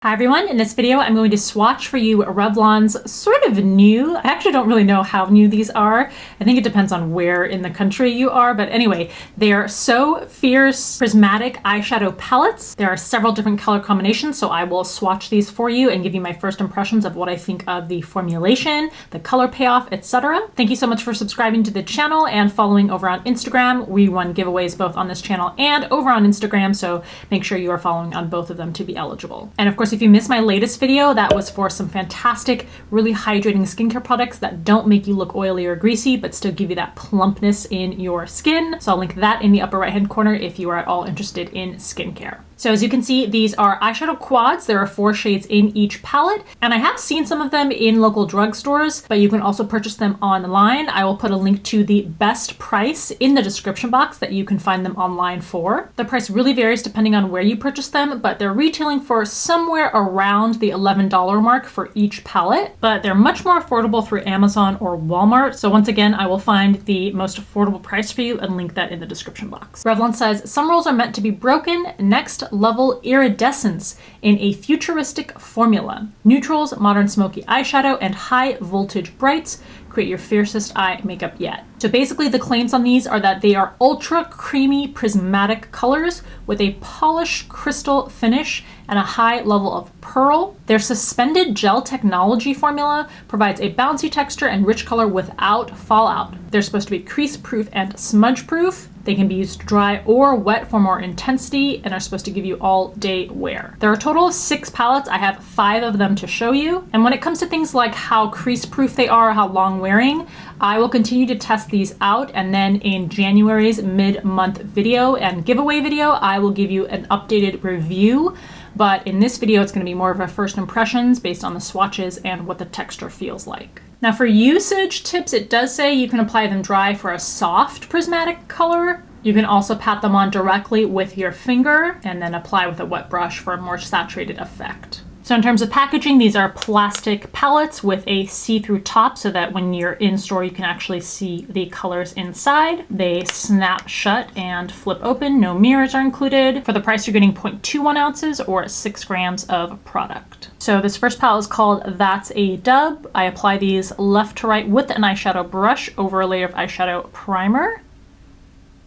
Hi everyone, in this video I'm going to swatch for you Revlon's sort of new, I actually don't really know how new these are. I think it depends on where in the country you are, but anyway, they are So Fierce Prismatic Eyeshadow Palettes. There are several different color combinations, so I will swatch these for you and give you my first impressions of what I think of the formulation, the color payoff, etc. Thank you so much for subscribing to the channel and following over on Instagram. We run giveaways both on this channel and over on Instagram, so make sure you are following on both of them to be eligible. And of course, if you missed my latest video, that was for some fantastic, really hydrating skincare products that don't make you look oily or greasy, but still give you that plumpness in your skin. So I'll link that in the upper right-hand corner if you are at all interested in skincare. So as you can see, these are eyeshadow quads. There are 4 shades in each palette, and I have seen some of them in local drugstores, but you can also purchase them online. I will put a link to the best price in the description box that you can find them online for. The price really varies depending on where you purchase them, but they're retailing for somewhere around the $11 mark for each palette, but they're much more affordable through Amazon or Walmart. So once again, I will find the most affordable price for you and link that in the description box. Revlon says, some rules are meant to be broken. Next level iridescence in a futuristic formula. Neutrals, modern smoky eyeshadow, and high voltage brights create your fiercest eye makeup yet. So basically the claims on these are that they are ultra creamy prismatic colors with a polished crystal finish and a high level of pearl. Their suspended gel technology formula provides a bouncy texture and rich color without fallout. They're supposed to be crease proof and smudge proof. They can be used dry or wet for more intensity and are supposed to give you all day wear. There are a total of 6 palettes. I have 5 of them to show you. And when it comes to things like how crease proof they are, how long wearing, I will continue to test these out, and then in January's mid-month video and giveaway video, I will give you an updated review. But in this video, it's going to be more of a first impressions based on the swatches and what the texture feels like. Now for usage tips, it does say you can apply them dry for a soft prismatic color. You can also pat them on directly with your finger and then apply with a wet brush for a more saturated effect. So in terms of packaging, these are plastic palettes with a see-through top so that when you're in store, you can actually see the colors inside. They snap shut and flip open. No mirrors are included. For the price, you're getting 0.21 ounces or 6 grams of product. So this first palette is called That's a Dub. I apply these left to right with an eyeshadow brush over a layer of eyeshadow primer.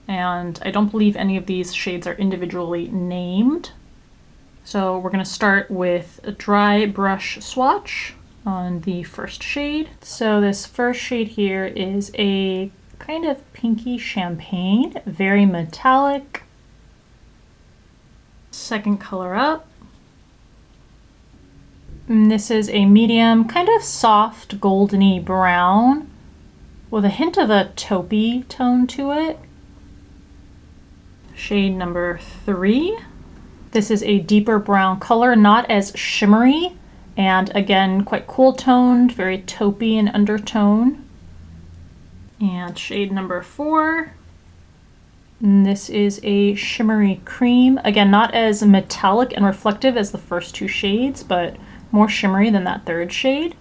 And I don't believe any of these shades are individually named. So we're going to start with a dry brush swatch on the first shade. So this first shade here is a kind of pinky champagne, very metallic. Second color up. And this is a medium, kind of soft goldeny brown with a hint of a taupey tone to it. Shade number 3. This is a deeper brown color, not as shimmery, and again, quite cool toned, very taupey in undertone. And shade number 4. And this is a shimmery cream. Again, not as metallic and reflective as the first 2 shades, but more shimmery than that third shade.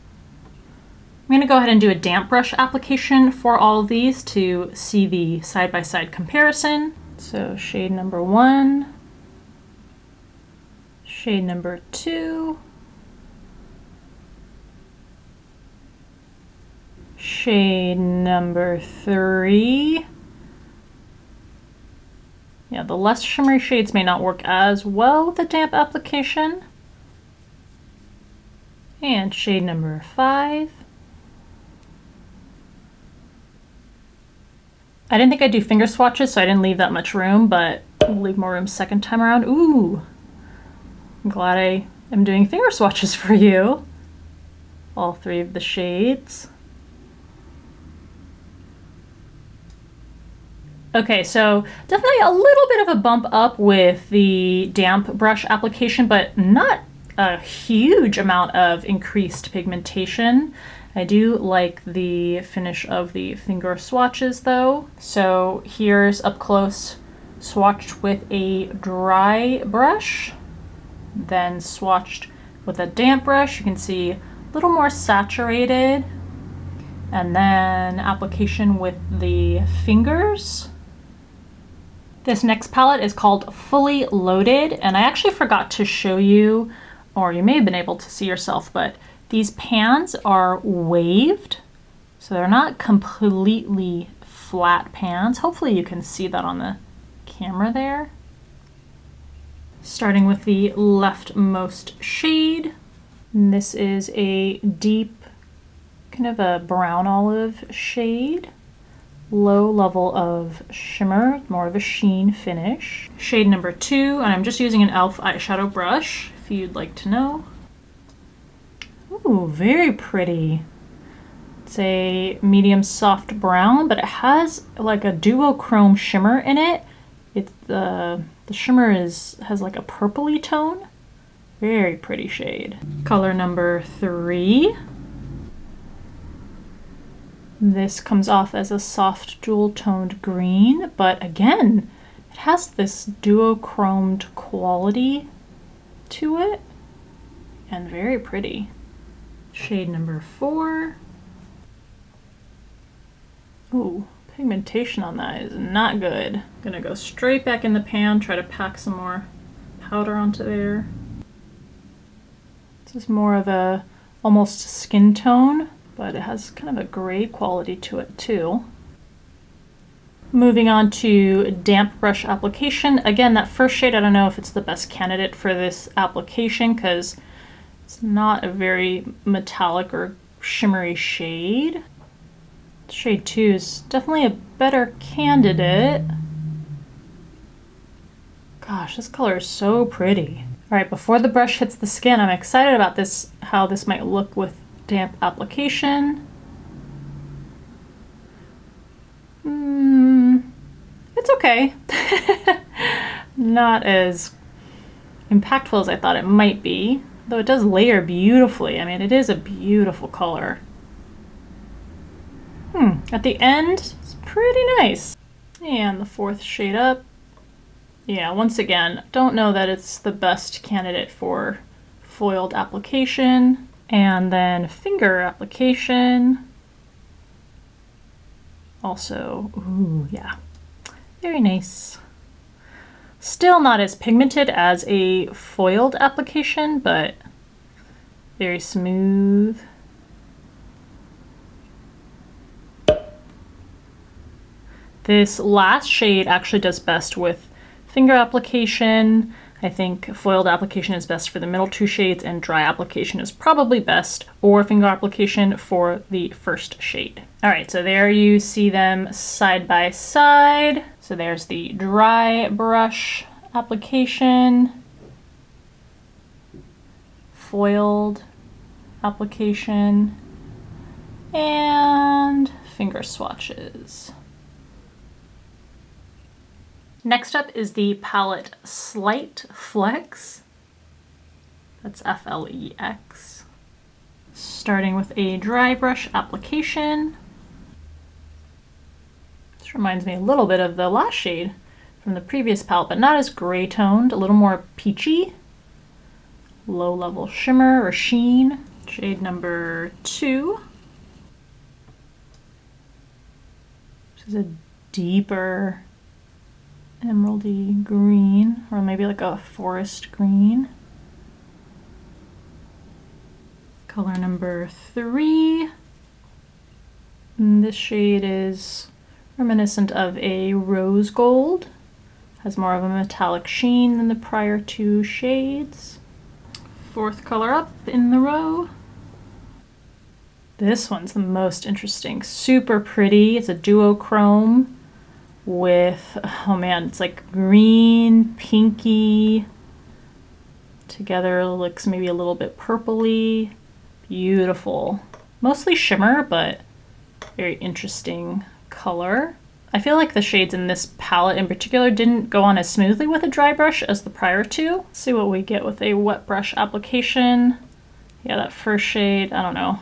I'm gonna go ahead and do a damp brush application for all of these to see the side-by-side comparison. So shade number 1. Shade number 2, shade number 3. Yeah, the less shimmery shades may not work as well with the damp application. And shade number 5. I didn't think I'd do finger swatches, so I didn't leave that much room, but we'll leave more room second time around. Ooh! I'm glad I am doing finger swatches for you. All 3 of the shades. Okay, so definitely a little bit of a bump up with the damp brush application, but not a huge amount of increased pigmentation. I do like the finish of the finger swatches though. So here's up close swatched with a dry brush. Then swatched with a damp brush. You can see a little more saturated, and then application with the fingers. This next palette is called Fully Loaded, and I actually forgot to show you or you may have been able to see yourself, but these pans are waved. So they're not completely flat pans. Hopefully you can see that on the camera there. Starting with the leftmost shade. And this is a deep, kind of a brown olive shade. Low level of shimmer, more of a sheen finish. Shade number 2, and I'm just using an e.l.f. eyeshadow brush, if you'd like to know. Ooh, very pretty. It's a medium soft brown, but it has like a duochrome shimmer in it. It's the shimmer has like a purpley tone. Very pretty shade. Color number 3. This comes off as a soft jewel-toned green, but again, it has this duochromed quality to it, and very pretty. Shade number 4. Ooh, pigmentation on that is not good. Gonna go straight back in the pan, try to pack some more powder onto there. This is more of a almost skin tone, but it has kind of a gray quality to it too. Moving on to damp brush application. Again, that first shade, I don't know if it's the best candidate for this application because it's not a very metallic or shimmery shade. Shade 2 is definitely a better candidate. Gosh, this color is so pretty. All right, before the brush hits the skin, I'm excited about this, how this might look with damp application. It's okay. Not as impactful as I thought it might be, though it does layer beautifully. I mean, it is a beautiful color. At the end, it's pretty nice. And the 4th shade up. Yeah, once again, don't know that it's the best candidate for foiled application. And then finger application. Also, ooh, yeah, very nice. Still not as pigmented as a foiled application, but very smooth. This last shade actually does best with finger application. I think foiled application is best for the middle 2 shades, and dry application is probably best, or finger application for the first shade. All right, so there you see them side by side. So there's the dry brush application, foiled application, and finger swatches. Next up is the palette Slight Flex. That's F-L-E-X. Starting with a dry brush application. This reminds me a little bit of the last shade from the previous palette, but not as gray toned, a little more peachy. Low level shimmer or sheen. Shade number 2. This is a deeper emeraldy green, or maybe like a forest green. Color number 3. And this shade is reminiscent of a rose gold. Has more of a metallic sheen than the prior 2 shades. 4th color up in the row. This one's the most interesting. Super pretty. It's a duochrome with, oh man, it's like green, pinky, together looks maybe a little bit purpley. Beautiful. Mostly shimmer, but very interesting color. I feel like the shades in this palette in particular didn't go on as smoothly with a dry brush as the prior 2. Let's see what we get with a wet brush application. Yeah, that first shade, I don't know.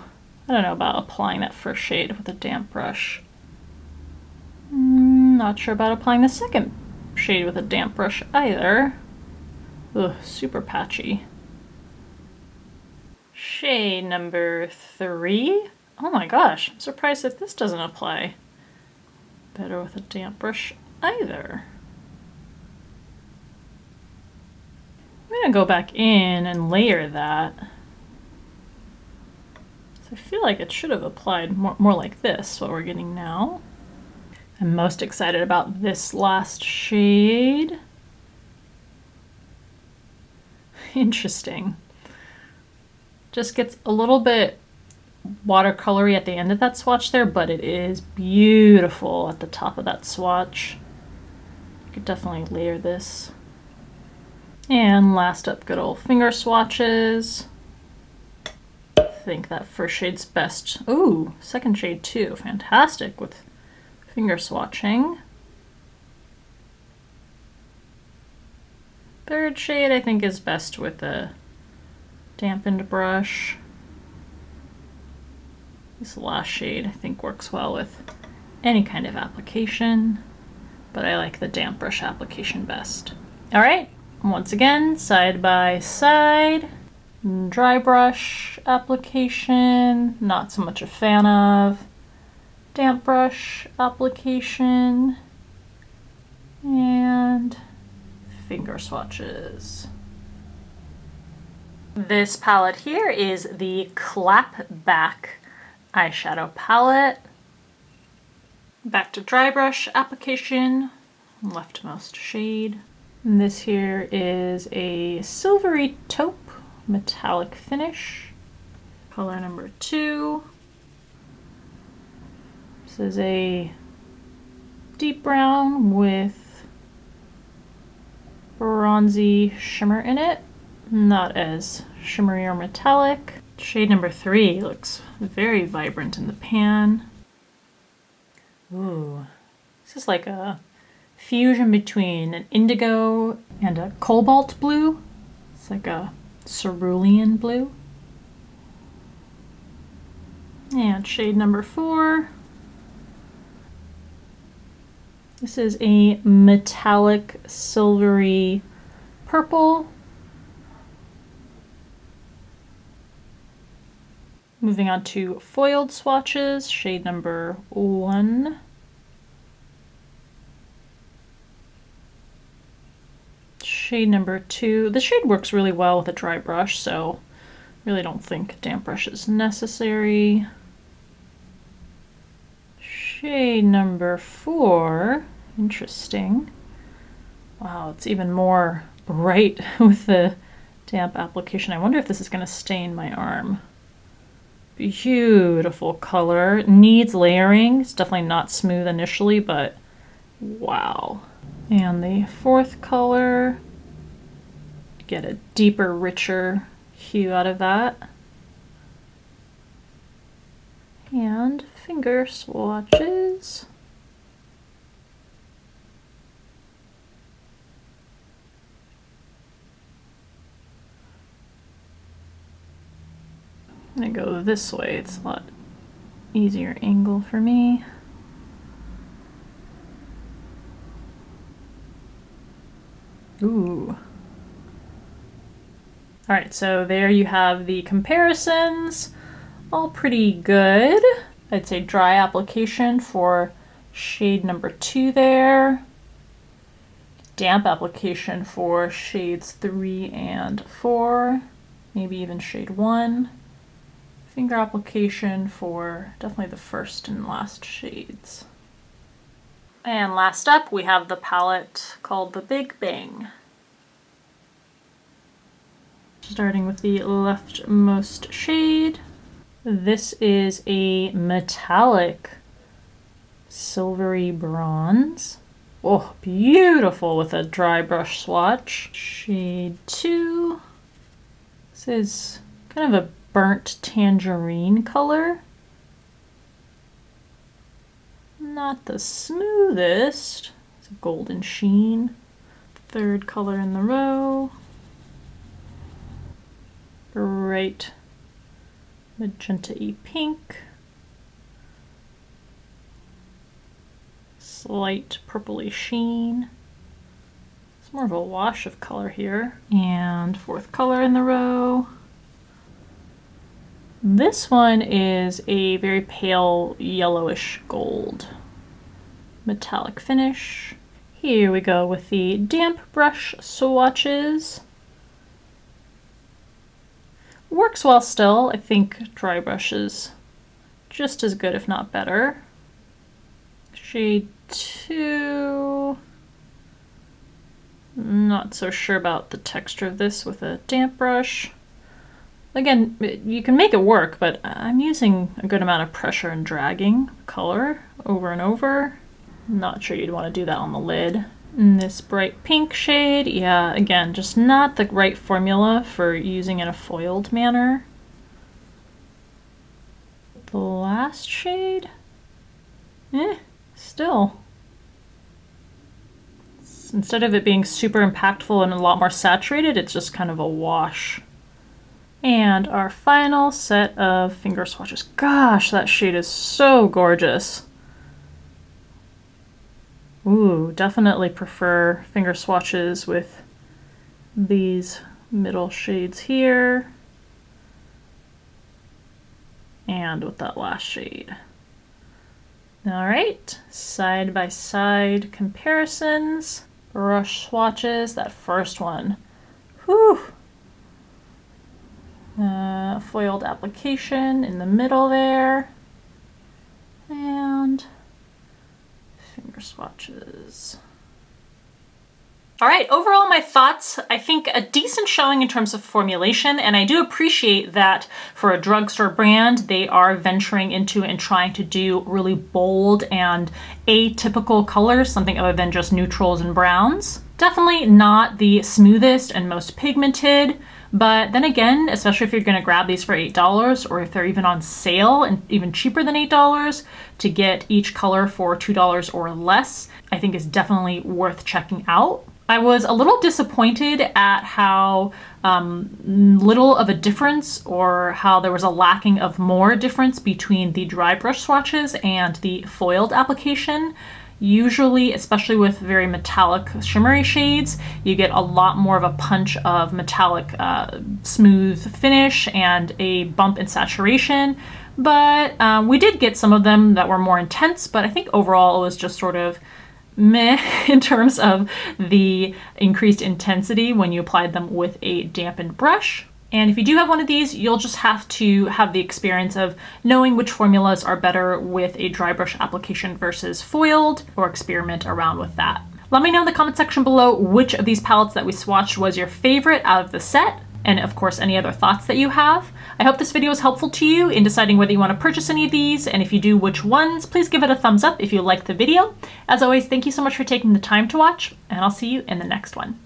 I don't know about applying that first shade with a damp brush. Not sure about applying the second shade with a damp brush either. Ugh, super patchy. Shade number 3. Oh my gosh, I'm surprised that this doesn't apply better with a damp brush either. I'm gonna go back in and layer that. So I feel like it should have applied more like this, what we're getting now. I'm most excited about this last shade. Interesting. Just gets a little bit watercolory at the end of that swatch there, but it is beautiful at the top of that swatch. You could definitely layer this. And last up, good old finger swatches. I think that first shade's best. Ooh, second shade too. Fantastic with finger swatching. Third shade I think is best with a dampened brush. This last shade I think works well with any kind of application, but I like the damp brush application best. All right, once again, side by side. Dry brush application, not so much a fan of. Damp brush application, and finger swatches. This palette here is the Clapback eyeshadow palette. Back to dry brush application, leftmost shade. And this here is a silvery taupe metallic finish, color number 2. This is a deep brown with bronzy shimmer in it, not as shimmery or metallic. Shade number 3 looks very vibrant in the pan. Ooh, this is like a fusion between an indigo and a cobalt blue. It's like a cerulean blue. And shade number 4. This is a metallic silvery purple. Moving on to foiled swatches, shade number 1. Shade number 2. This shade works really well with a dry brush, so really don't think a damp brush is necessary. Shade number 4, interesting. Wow, it's even more bright with the damp application. I wonder if this is going to stain my arm. Beautiful color, needs layering. It's definitely not smooth initially, but wow. And the 4th color, get a deeper, richer hue out of that. And finger swatches. I'm gonna go this way, it's a lot easier angle for me. Ooh. All right, so there you have the comparisons. All pretty good. I'd say dry application for shade number 2 there. Damp application for shades 3 and 4, maybe even shade 1. Finger application for definitely the first and last shades. And last up, we have the palette called the Big Bang. Starting with the leftmost shade. This is a metallic silvery bronze. Oh, beautiful with a dry brush swatch. Shade 2. This is kind of a burnt tangerine color. Not the smoothest. It's a golden sheen. 3rd color in the row. Bright magenta-y pink. Slight purpley sheen. It's more of a wash of color here. And 4th color in the row. This one is a very pale yellowish gold metallic finish. Here we go with the damp brush swatches. works well still. I think dry brush is just as good, if not better. Shade 2. Not so sure about the texture of this with a damp brush. Again, you can make it work, but I'm using a good amount of pressure and dragging color over and over. Not sure you'd want to do that on the lid. And this bright pink shade, yeah, again, just not the right formula for using in a foiled manner. The last shade, still. Instead of it being super impactful and a lot more saturated, it's just kind of a wash. And our final set of finger swatches. Gosh, that shade is so gorgeous. Ooh, definitely prefer finger swatches with these middle shades here. And with that last shade. All right, side by side comparisons. Brush swatches, that first one. Whew. Foiled application in the middle there. And finger swatches. All right, overall my thoughts, I think a decent showing in terms of formulation, and I do appreciate that for a drugstore brand, they are venturing into and trying to do really bold and atypical colors, something other than just neutrals and browns. Definitely not the smoothest and most pigmented, but then again, especially if you're gonna grab these for $8 or if they're even on sale and even cheaper than $8, to get each color for $2 or less, I think is definitely worth checking out. I was a little disappointed at how little of a difference, or how there was a lacking of more difference between the dry brush swatches and the foiled application. Usually, especially with very metallic shimmery shades, you get a lot more of a punch of metallic smooth finish and a bump in saturation. But we did get some of them that were more intense, but I think overall it was just sort of meh in terms of the increased intensity when you applied them with a dampened brush. And if you do have one of these, you'll just have to have the experience of knowing which formulas are better with a dry brush application versus foiled, or experiment around with that. Let me know in the comment section below which of these palettes that we swatched was your favorite out of the set, and of course any other thoughts that you have. I hope this video was helpful to you in deciding whether you want to purchase any of these, and if you do, which ones. Please give it a thumbs up if you liked the video. As always, thank you so much for taking the time to watch, and I'll see you in the next one.